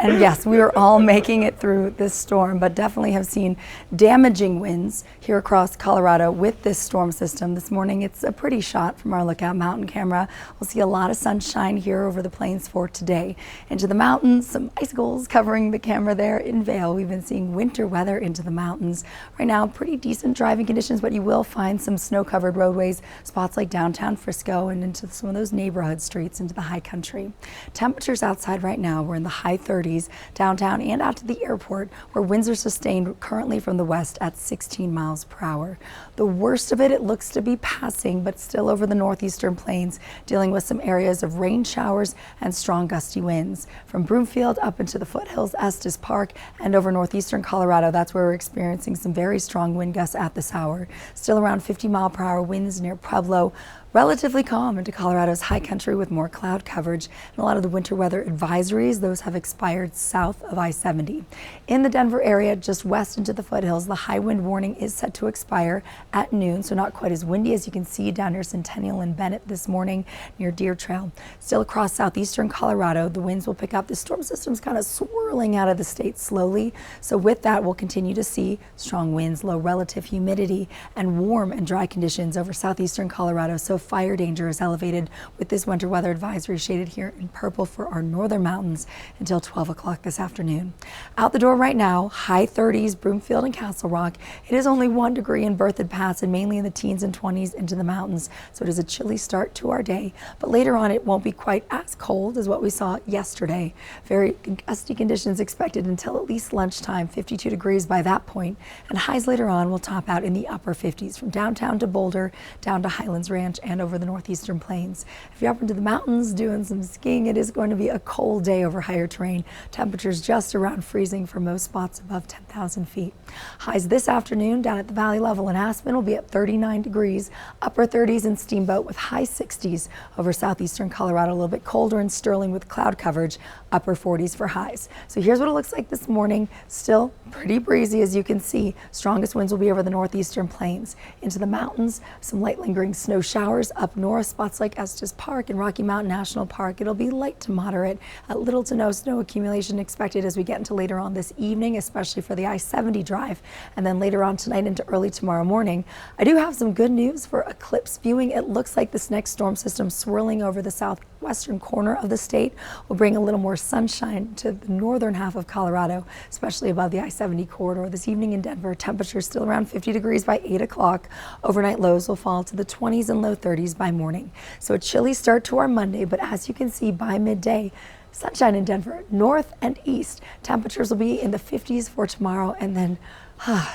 And yes, we are all making it through this storm, but definitely have seen damaging winds here across Colorado with this storm system. This morning, it's a pretty shot from our Lookout Mountain camera. We'll see a lot of sunshine here over the plains for today. Into the mountains, some icicles covering the camera there in Vail. We've been seeing winter weather into the mountains. Right now, pretty decent driving conditions, but you will find some snow-covered roadways, spots like downtown Frisco and into some of those neighborhood streets into the high country. Temperatures outside right now, we're in the high 30s downtown and out to the airport, where winds are sustained currently from the west at 16 miles per hour. The worst of it looks to be passing, but still over the northeastern plains, dealing with some areas of rain showers and strong gusty winds. From Broomfield up into the foothills, Estes Park, and over northeastern Colorado, that's where we're experiencing some very strong wind gusts at this hour. Still around 50-mile-per-hour winds near Pueblo. Relatively calm into Colorado's high country with more cloud coverage, and a lot of the winter weather advisories, those have expired south of I-70. In the Denver area, just west into the foothills, the high wind warning is set to expire at noon, so not quite as windy as you can see down near Centennial and Bennett this morning near Deer Trail. Still across southeastern Colorado, the winds will pick up. The storm system's kind of swirling out of the state slowly, so with that, we'll continue to see strong winds, low relative humidity, and warm and dry conditions over southeastern Colorado. So fire danger is elevated with this winter weather advisory shaded here in purple for our northern mountains until 12 o'clock this afternoon. Out the door right now, high 30s, Broomfield and Castle Rock. It is only 1 degree in Berthoud Pass and mainly in the teens and 20s into the mountains. So it is a chilly start to our day. But later on, it won't be quite as cold as what we saw yesterday. Very gusty conditions expected until at least lunchtime, 52 degrees by that point. And highs later on will top out in the upper 50s from downtown to Boulder, down to Highlands Ranch, and over the northeastern plains. If you're up into the mountains doing some skiing, it is going to be a cold day over higher terrain. Temperatures just around freezing for most spots above 10,000 feet. Highs this afternoon down at the valley level in Aspen will be at 39 degrees, upper 30s in Steamboat with high 60s over southeastern Colorado, a little bit colder in Sterling with cloud coverage, upper 40s for highs. So here's what it looks like this morning. Still pretty breezy, as you can see. Strongest winds will be over the northeastern plains. Into the mountains, some light lingering snow showers up north, spots like Estes Park and Rocky Mountain National Park. It'll be light to moderate, little to no snow accumulation expected as we get into later on this evening, especially for the I-70 drive, and then later on tonight into early tomorrow morning. I do have some good news for eclipse viewing. It looks like this next storm system swirling over the southwestern corner of the state will bring a little more sunshine to the northern half of Colorado, especially above the I-70 corridor. This evening in Denver, temperatures still around 50 degrees by 8 o'clock. Overnight lows will fall to the 20s and low 30s by morning. So a chilly start to our Monday, but as you can see by midday, sunshine in Denver, north and east. Temperatures will be in the 50s for tomorrow, and then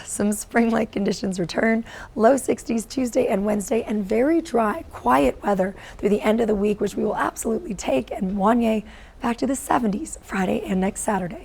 some spring-like conditions return. Low 60s Tuesday and Wednesday, and very dry, quiet weather through the end of the week, which we will absolutely take, and Wanye back to the 70s Friday and next Saturday.